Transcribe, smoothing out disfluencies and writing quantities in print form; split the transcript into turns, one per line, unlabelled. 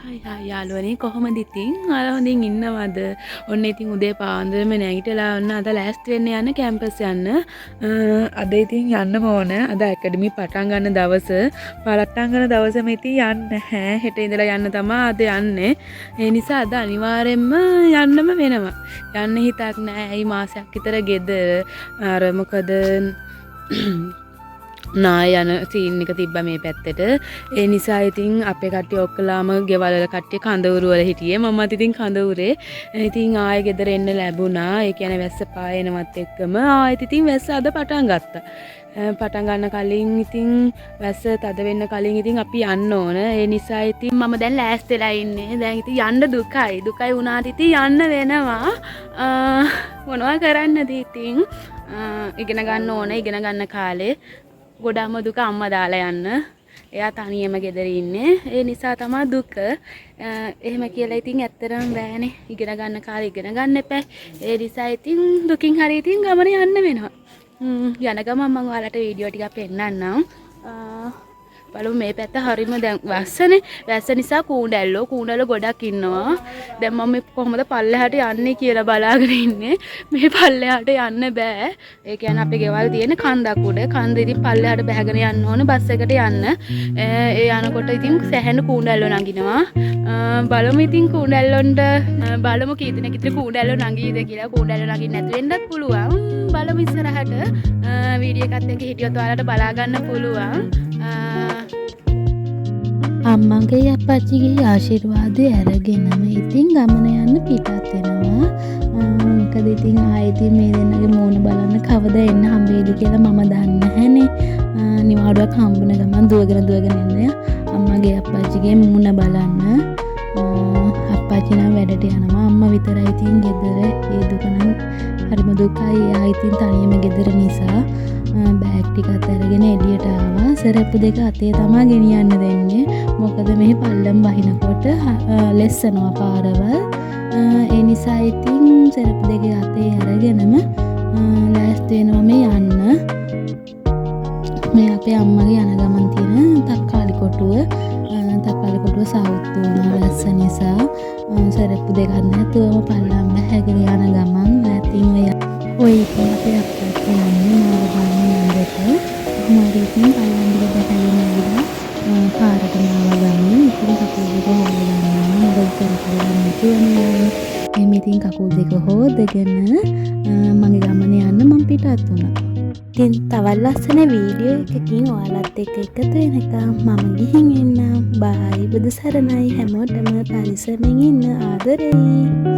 හයි යාළුවනේ කොහොමද ඉතින්? ඔයාලා හොඳින් ඉන්නවද? ඔන්න ඉතින් උදේ පාන්දරම නැගිටලා ඔන්න අද ලෑස්ති වෙන්න යන්න කැම්පස් යන්න. අද ඉතින් යන්නම ඕන. අද ඇකඩමි පටන් ගන්න දවස. පටන් ගන්න දවසම ඉතින් යන්න නැහැ. හෙට ඉඳලා යන්න තමයි අද යන්නේ. ඒ නිසා අද අනිවාර්යෙන්ම යන්නම වෙනවා. යන්න හිතක් නැහැ. ඇයි මාසයක් විතර ගෙදර. අර මොකද නාය යන සීන් එක තිබ්බා මේ පැත්තට. ඒ නිසා ඉතින් අපේ කට්ටිය ඔක්කොලාම ගෙවල් වල කට්ටිය කඳවුරු වල හිටියේ. මමත් ඉතින් කඳවුරේ. ඉතින් ආයෙ ගෙදර එන්න ලැබුණා. ඒ කියන්නේ වැස්ස පායනවත් එක්කම ආයෙත් ඉතින් වැස්ස අද පටන් ගත්තා. පටන් ගන්න කලින් ඉතින් වැස්ස තද වෙන්න කලින් ඉතින් අපි යන්න ඕන. ඒ නිසා ඉතින් මම දැන් ලෑස්තිලා ඉන්නේ. දැන් ඉතින් යන්න දුකයි. දුකයි වුණාට ඉතින් යන්න වෙනවා. මොනවා කරන්නද ඉතින්? ඉගෙන ගන්න ඕන. ඉගෙන ගන්න කාලේ ගොඩාම දුක අම්මා දාලා යන්න. එයා තනියම ගෙදර ඉන්නේ. ඒ නිසා තමයි දුක. එහෙම කියලා ඉතින් ඇත්තටම බෑනේ. ඉගෙන ගන්න කාලේ ඉගෙන ගන්න එපා. ඒ නිසා ඉතින් දුකින් හරි ඉතින් ගමන යන්න වෙනවා. යන ගමන් මම ඔයාලට වීඩියෝ ටිකක් පෙන්නන්නම්. බලමු මේ පැත්ත හරියම දැන් වැස්සනේ. වැස්ස නිසා කූඩැල්ලෝ ගොඩක් ඉන්නවා. දැන් මම කොහොමද පල්ලෙහාට යන්නේ කියලා බලාගෙන ඉන්නේ. මේ පල්ලෙහාට යන්න බෑ. ඒ කියන්නේ අපේ ගෙවල් තියෙන කන්දක් උඩ. කන්ද ඉතින් පල්ලෙහාට බහගෙන යන්න ඕන බස් එකට යන්න. ඒ යනකොට ඉතින් සැහැණ කූඩැල්ලෝ නගිනවා. බලමු ඉතින් කූඩැල්ලොන්ට බලමු කී දිනක විතර කූඩැල්ලෝ නගීද කියලා. කූඩැල්ලෝ නගින්න නැතු වෙන්නත් පුළුවන්. බලමු ඉස්සරහට වීඩියෝ එකත් එක්ක හිටියොත් ඔයාලට බලා ගන්න පුළුවන්.
අම්මගේ අප්පච්චිගේ ආශිර්වාදය අරගෙනම ඉතින් ගමන යන්න පිටත් වෙනවා. මොකද ඉතින් ආයෙත් මේ දෙන්නගේ මූණ බලන්න කවදා එන්න හම්බෙයිද කියලා මම දන්නේ නැහනේ. නිවාඩුවක් හම්බුන ගමන් දුවගෙන එන්න අම්මගේ අප්පච්චිගේ මූණ බලන්න. අප්පච්චි නම් වැඩට යනවා. අම්මා විතරයි ඉතින් ගෙදර. ඒ දුක නම් හරිම දුකයි. එයා ඉතින් තනියම ගෙදර නිසා බෑග් ටිකත් අරගෙන එළියට ආවා. සරප්පු දෙක අතේ තමා ගෙනියන්න දෙන්නේ. මොකද මේ පල්ලම් වහිනකොට ලෙස්සනවා පාරවල්. ඒ නිසා ඉතින් සරප්පු දෙක අතේ අරගෙනම ලෑස්ති වෙනවා මේ යන්න. මේ අපේ අම්මගේ යන ගමන් තියෙන තක්කාලි කොටුව සවුත් වුණා වැස්ස නිසා. සරප්පු දෙකක් නැතුවම පල්ලම් බැහැගෙන යන ගමන් නැතිව ඔය ඉතින් අපේ අප්පච්චි යන්නේ මාළු ඉතින් පල්ලම් දෙක බැහැගෙන ඇවිල්ලා පාරට මාව ගමන් ඉතින් කකුල් දෙක හොදගන්නවා. මොකද කරන්නේ කියන්නේ. එහෙම ඉතින් කකුල් දෙක හොදගෙන මගේ ගමන යන්න මම පිටත් වුණා. ඉතින් තවත් ලස්සන වීඩියෝ එකකින් ඔයාලත් එක්ක එකතු වෙනකම් මම ගිහින් එන්නම්. බායි බුදු සරණයි හැමෝටම පරිස්සමෙන් ඉන්න ආදරේ.